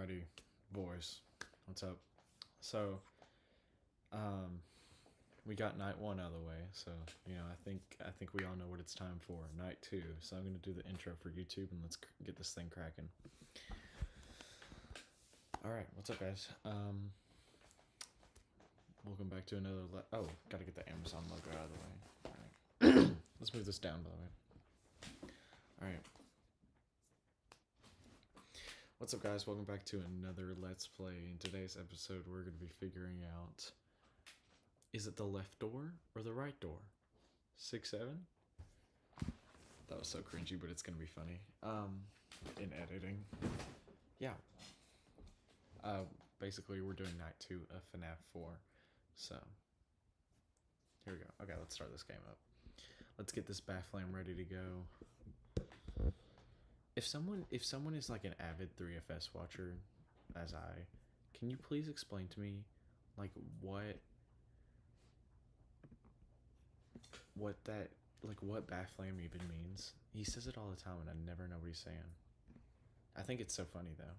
Alrighty, boys, what's up? So, we got night one out of the way, so I think we all know what it's time for. Night two. So I'm gonna do the intro for YouTube and let's get this thing cracking. All right, what's up, guys? Welcome back to another. Gotta get the Amazon logo out of the way. All right, let's move this down, by the way. All right. What's up, guys? Welcome back to another Let's Play. In today's episode, we're going to be figuring out, is it the left door or the right door? 6, 7? That was so cringy, but it's going to be funny. In editing. Yeah. Basically, we're doing night 2 of FNAF 4. So, here we go. Okay, let's start this game up. Let's get this Baflam ready to go. If someone is like an avid 3FS watcher, as I, can you please explain to me, like, what Baflam even means? He says it all the time and I never know what he's saying. I think it's so funny though.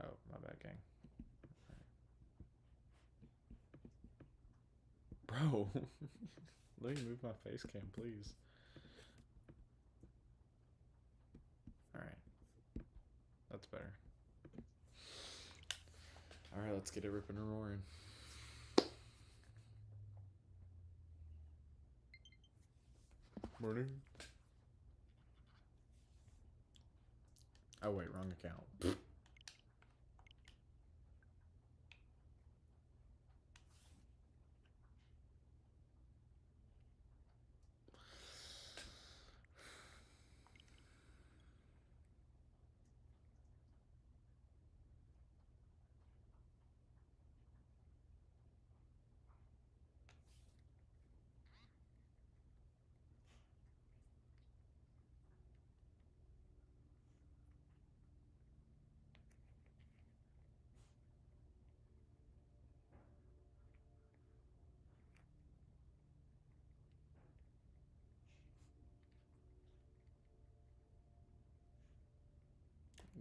Oh, my bad, gang. Bro, let me move my face cam, please. Alright. That's better. Alright, let's get it ripping and roaring. Morning. Oh, wait, wrong account.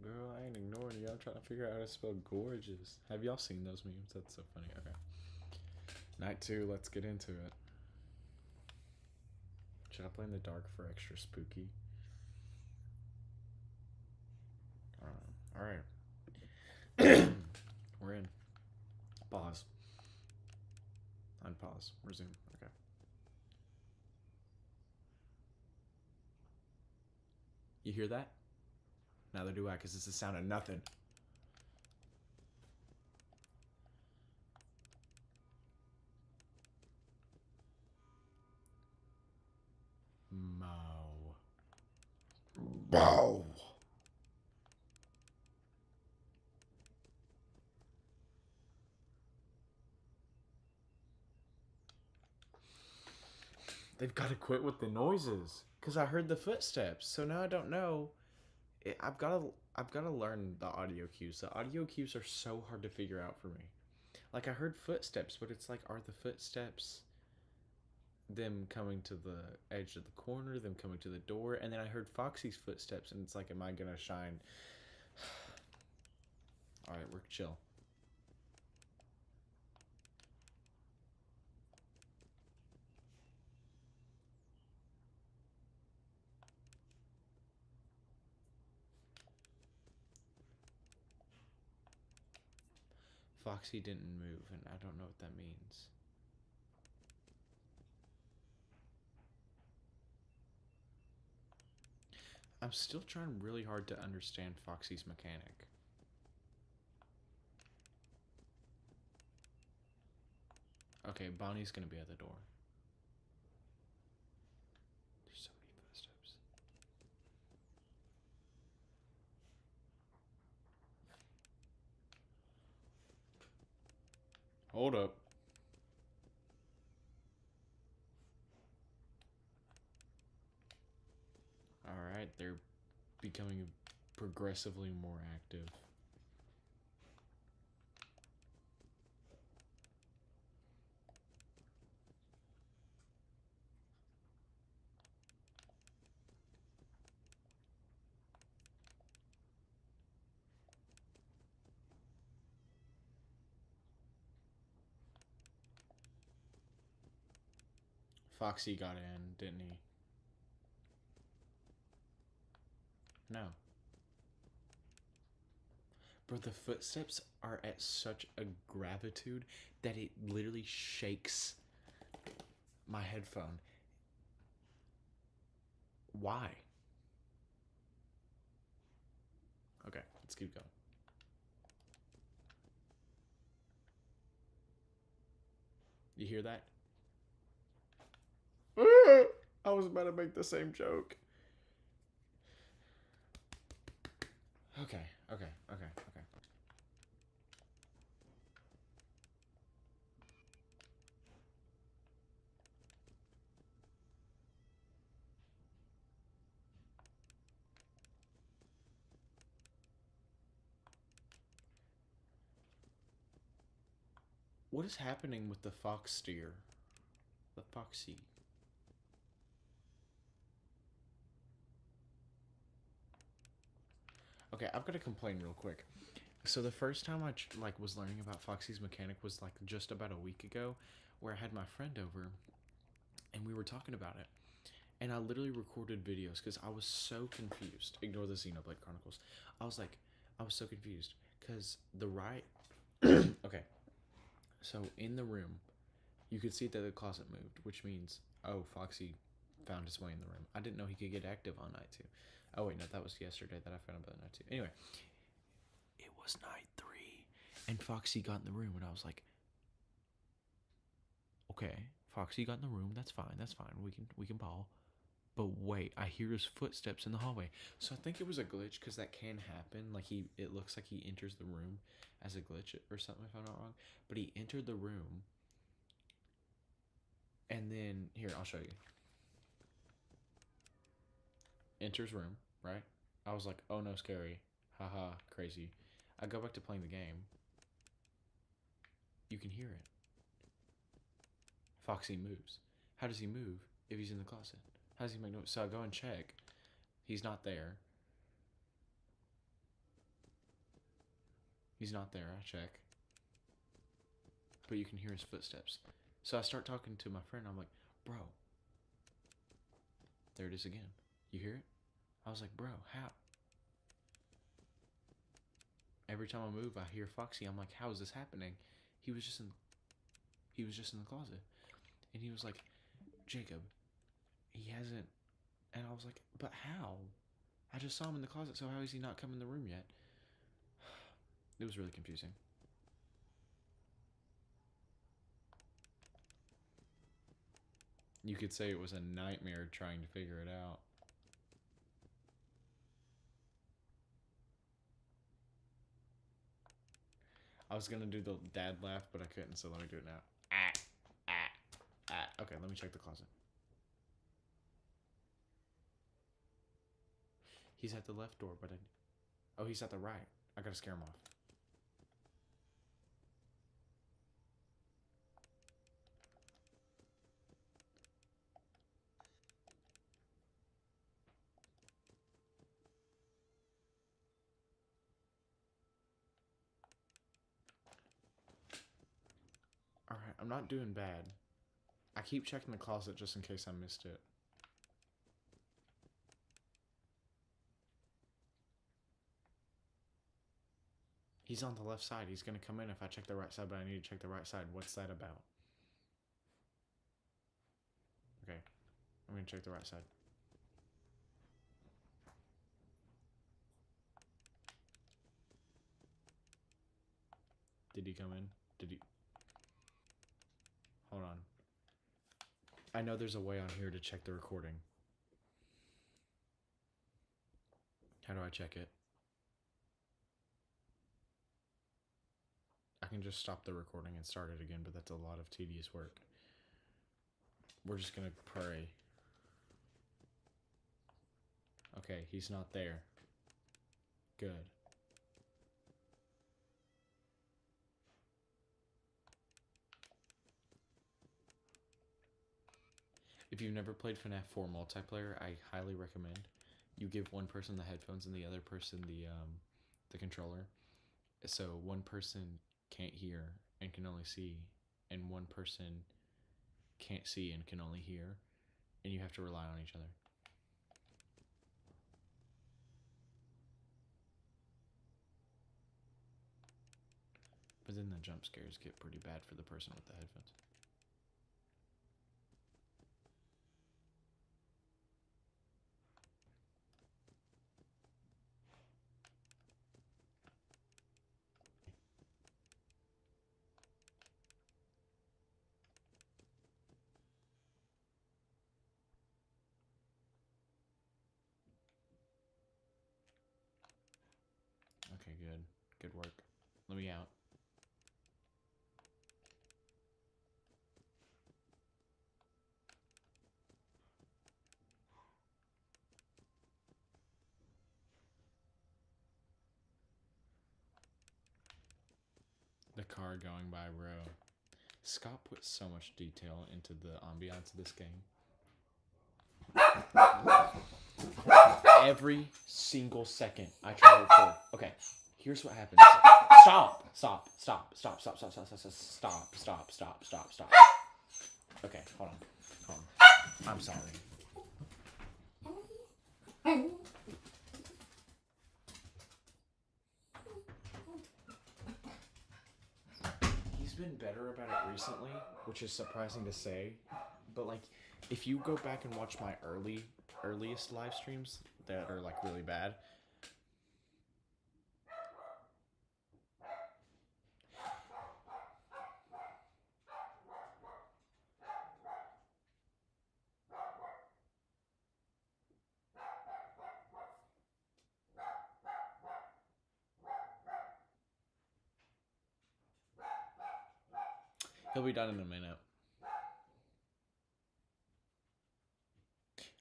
Girl, I ain't ignoring you. I'm trying to figure out how to spell gorgeous. Have y'all seen those memes? That's so funny. Okay. Night 2, let's get into it. Should I play in the dark for extra spooky? Alright. We're in. Pause. Unpause. Resume. Okay. You hear that? Neither do I, because it's the sound of nothing. Mow. Bow. They've got to quit with the noises, because I heard the footsteps. So now I don't know. I've got to learn the audio cues. The audio cues are so hard to figure out for me. Like, I heard footsteps, but it's like, are the footsteps them coming to the edge of the corner, them coming to the door? And then I heard Foxy's footsteps, and it's like, am I gonna shine? Alright, we're chill. Foxy didn't move, and I don't know what that means. I'm still trying really hard to understand Foxy's mechanic. Okay, Bonnie's gonna be at the door. There's so many footsteps. Hold up. Alright, they're becoming progressively more active. Foxy got in, didn't he? No. Bro, the footsteps are at such a gravitude that it literally shakes my headphone. Why? Okay, let's keep going. You hear that? I was about to make the same joke. Okay. What is happening with the fox steer? The foxy. Okay, I've got to complain real quick. So the first time I was learning about Foxy's mechanic was like just about a week ago, where I had my friend over, and we were talking about it. And I literally recorded videos because I was so confused. Ignore the Xenoblade Chronicles. I was so confused because the right. Okay, so in the room, you could see that the closet moved, which means Foxy found his way in the room. I didn't know he could get active on night 2. Oh wait, no, that was yesterday that I found about night 2. Anyway, it was night 3, and Foxy got in the room, and I was like, okay, Foxy got in the room. That's fine. We can ball. But wait, I hear his footsteps in the hallway. So I think it was a glitch because that can happen. Like it looks like he enters the room as a glitch or something if I'm not wrong. But he entered the room, and then here I'll show you. Enters room, right? I was like, oh no, scary, haha, crazy. I go back to playing the game. You can hear it. Foxy moves. How does he move if he's in the closet? How does he make noise? So I go and check. He's not there. He's not there. I check. But you can hear his footsteps. So I start talking to my friend. I'm like, bro. There it is again. You hear it? I was like, bro, how? Every time I move, I hear Foxy. I'm like, how is this happening? He was just in the closet. And he was like, Jacob, he hasn't. And I was like, but how? I just saw him in the closet, so how is he not come in the room yet? It was really confusing. You could say it was a nightmare trying to figure it out. I was gonna do the dad laugh, but I couldn't, so let me do it now. Okay, let me check the closet. He's at the left door, but oh, he's at the right. I gotta scare him off. Alright, I'm not doing bad. I keep checking the closet just in case I missed it. He's on the left side. He's gonna come in if I check the right side, but I need to check the right side. What's that about? Okay, I'm gonna check the right side. Did he come in? Did he? Hold on. I know there's a way on here to check the recording. How do I check it? I can just stop the recording and start it again, but that's a lot of tedious work. We're just gonna pray. Okay, he's not there. Good. If you've never played FNAF 4 multiplayer, I highly recommend you give one person the headphones and the other person the controller. So one person can't hear and can only see, and one person can't see and can only hear, and you have to rely on each other. But then the jump scares get pretty bad for the person with the headphones. Okay, good. Good work. Let me out. The car going by, bro. Scott put so much detail into the ambiance of this game. Every single second I try to record. Okay, here's what happens. Stop! Stop. Okay, hold on. I'm sorry. He's been better about it recently, which is surprising to say. But like, if you go back and watch my earliest live streams that are like really bad, he'll be done in a minute.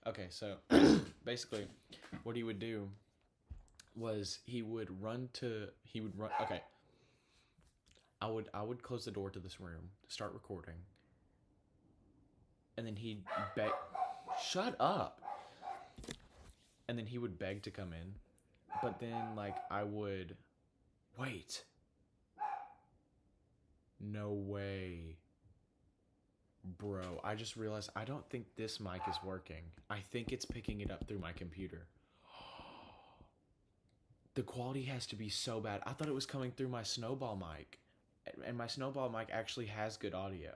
Okay, so basically, what he would do was he would run. Okay, I would close the door to this room, start recording, and then he'd beg. Shut up. And then he would beg to come in, but then like I would wait. No way. Bro, I just realized I don't think this mic is working. I think it's picking it up through my computer. The quality has to be so bad. I thought it was coming through my snowball mic. And my snowball mic actually has good audio.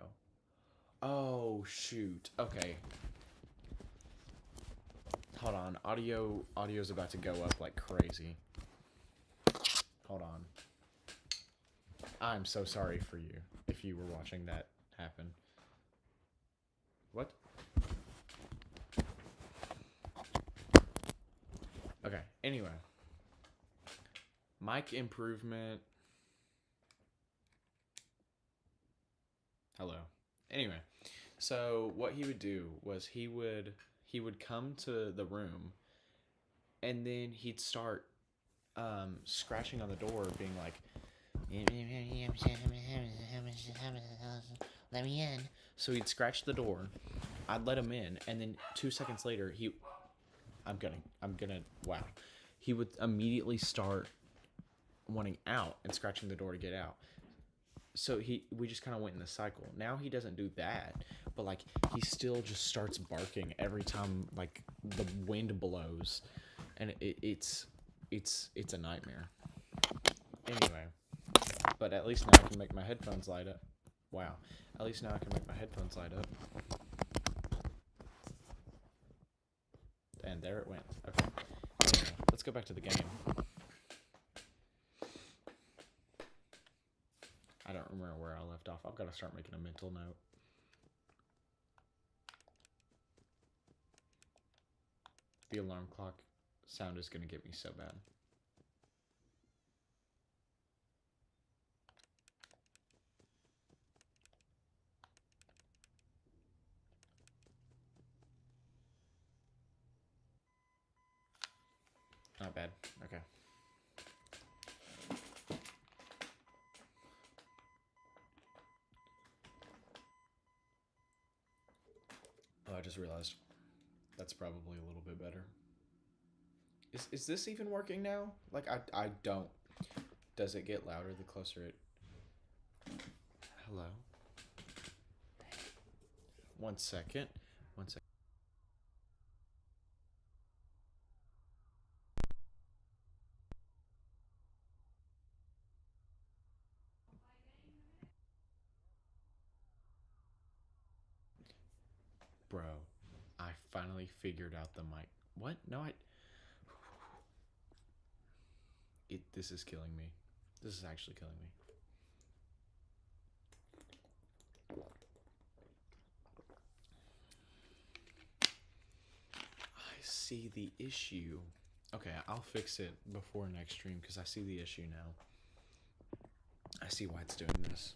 Oh, shoot. Okay. Hold on. Audio's about to go up like crazy. Hold on. I'm so sorry for you if you were watching that happen. What? Okay, anyway. Mic improvement. Hello. Anyway, so what he would do was he would come to the room, and then he'd start scratching on the door, being like, "Let me in." So he'd scratch the door, I'd let him in, and then 2 seconds later, wow. He would immediately start wanting out and scratching the door to get out. So we just kind of went in the cycle. Now he doesn't do that, but like he still just starts barking every time like the wind blows, and it's a nightmare. Anyway, but at least now I can make my headphones light up. Wow. At least now I can make my headphones light up. And there it went. Okay. Anyway, let's go back to the game. I don't remember where I left off. I've got to start making a mental note. The alarm clock sound is going to get me so bad. Not bad. Okay. Oh, I just realized that's probably a little bit better. Is this even working now? Like, I don't. Does it get louder the closer it... Hello? One second. One second. Bro, I finally figured out the mic. What? No, this is killing me. This is actually killing me. I see the issue. Okay, I'll fix it before next stream because I see the issue now. I see why it's doing this.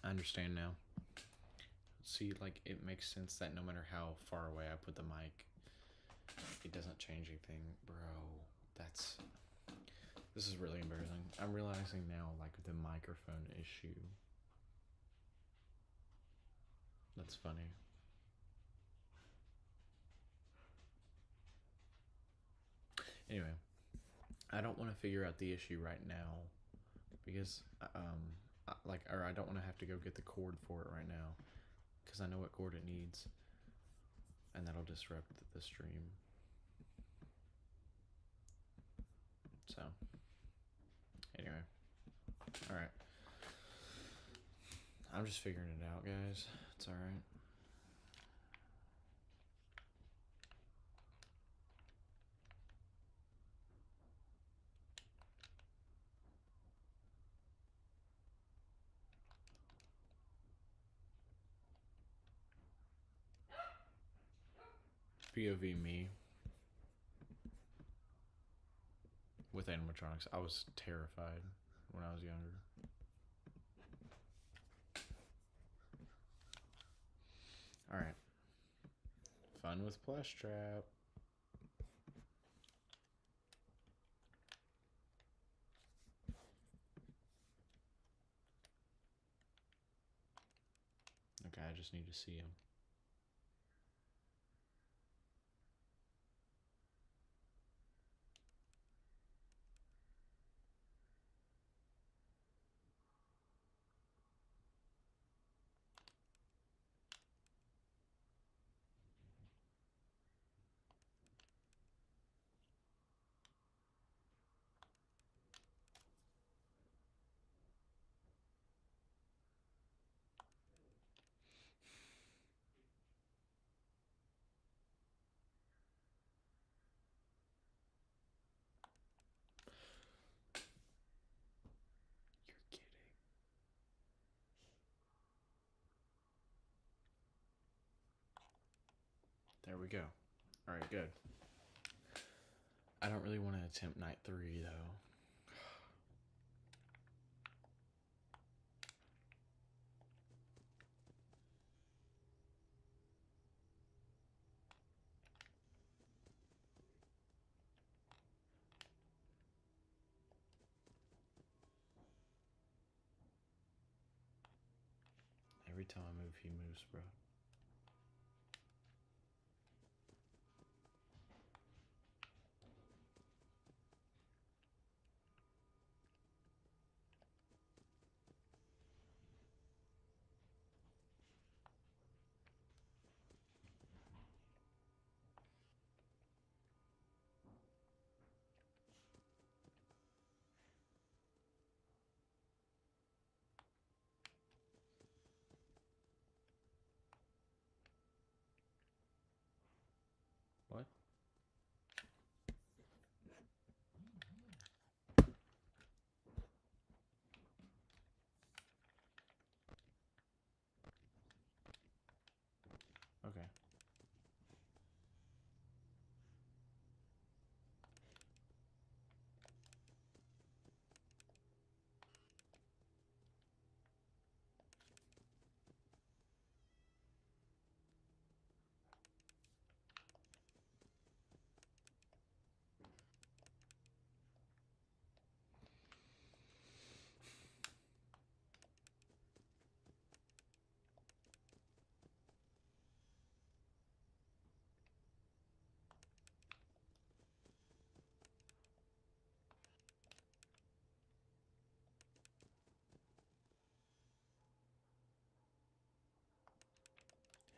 I understand now. See, like, it makes sense that no matter how far away I put the mic, it doesn't change anything. Bro, this is really embarrassing. I'm realizing now, like, the microphone issue. That's funny. Anyway, I don't want to figure out the issue right now because, I don't want to have to go get the cord for it right now because I know what cord it needs, and that'll disrupt the stream. So, anyway, all right. I'm just figuring it out, guys. It's all right. POV me with animatronics. I was terrified when I was younger. All right. Fun with Plush Trap. Okay, I just need to see him. You're kidding. There we go. All right, good. I don't really want to attempt night 3 though. Every time I move, he moves, bro.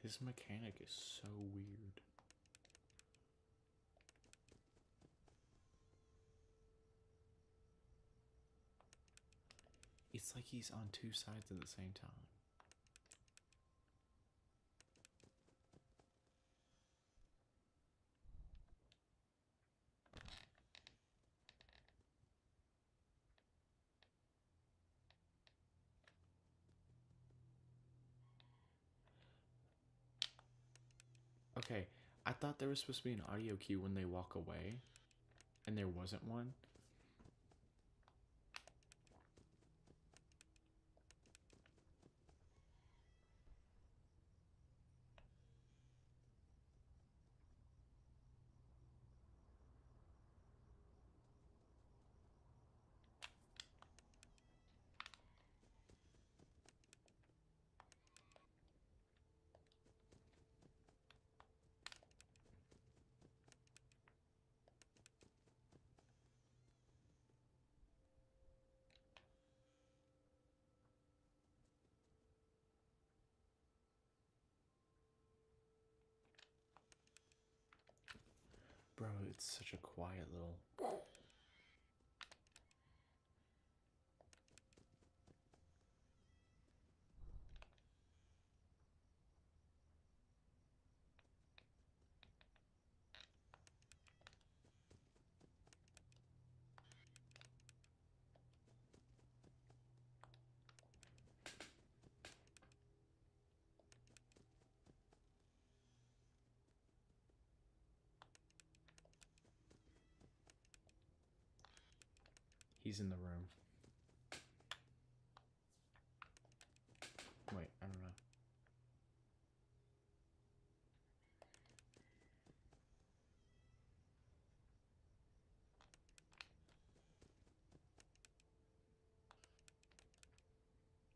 His mechanic is so weird. It's like he's on two sides at the same time. Okay, I thought there was supposed to be an audio cue when they walk away, and there wasn't one. Bro, it's such a quiet little... He's in the room. Wait, I don't know.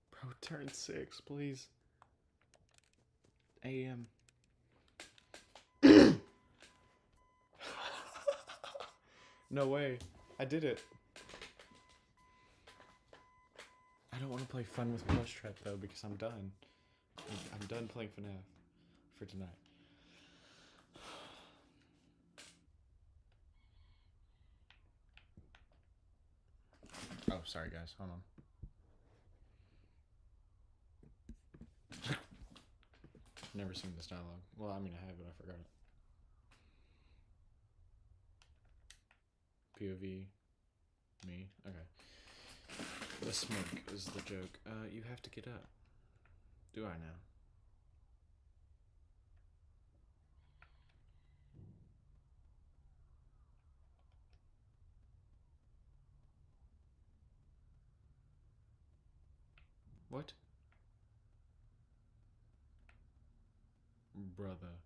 Bro, turn 6, please. AM. No way. I did it. I don't want to play Fun with Plush Trap though because I'm done. I'm done playing FNAF for tonight. Oh, sorry guys. Hold on. Never seen this dialogue. Well, I mean, I have, but I forgot it. POV. Me. Okay. The smoke is the joke. You have to get up. Do I now? What? Brother.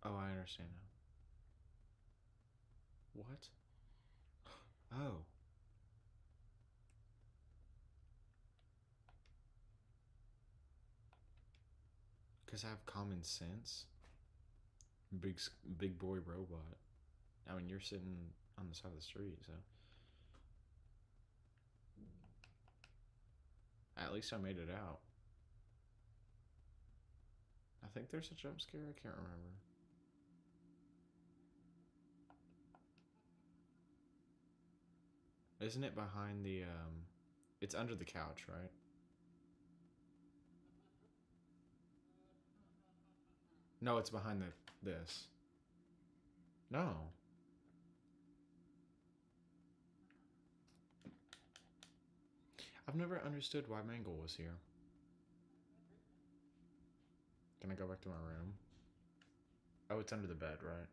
Oh, I understand now. What? Oh. Because I have common sense? Big boy robot. I mean, you're sitting on the side of the street, so. At least I made it out. I think there's a jump scare. I can't remember. Isn't it behind the, it's under the couch, right? No, it's behind this. No. I've never understood why Mangle was here. Can I go back to my room? Oh, it's under the bed, right?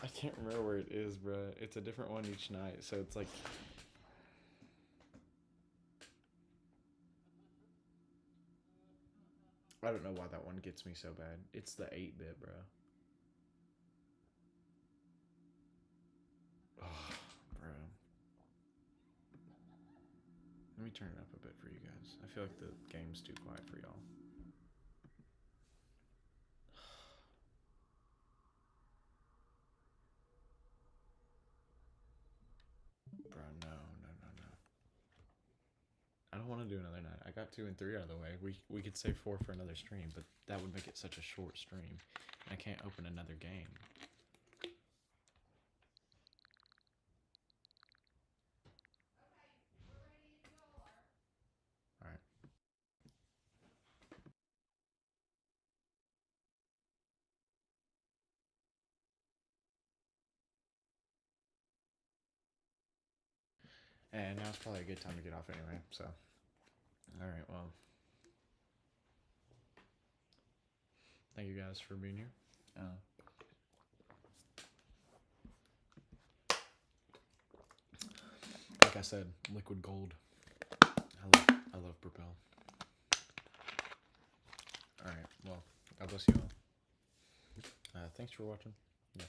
I can't remember where it is, bruh. It's a different one each night, so it's like... I don't know why that one gets me so bad. It's the 8-bit, bruh. Oh, bruh. Let me turn it up a bit for you guys. I feel like the game's too quiet for y'all. want to do another night. I got 2 and 3 out of the way. We could save 4 for another stream, but that would make it such a short stream. And I can't open another game. All right. And now it's probably a good time to get off anyway. So, all right. Well, thank you guys for being here. Like I said, liquid gold. I love Propel. All right. Well, God bless you all. Thanks for watching. Yeah.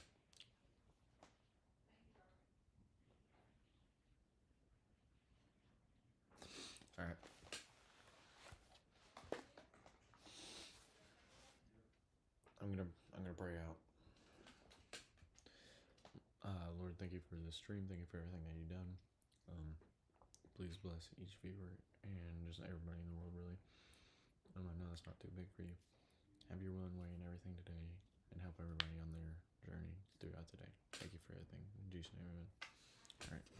All right. I'm gonna pray out. Lord, thank you for this stream. Thank you for everything that you've done. Please bless each viewer and just everybody in the world, really. I know that's not too big for you. Have your will and way in everything today, and help everybody on their journey throughout the day. Thank you for everything. In Jesus' name, amen. All right.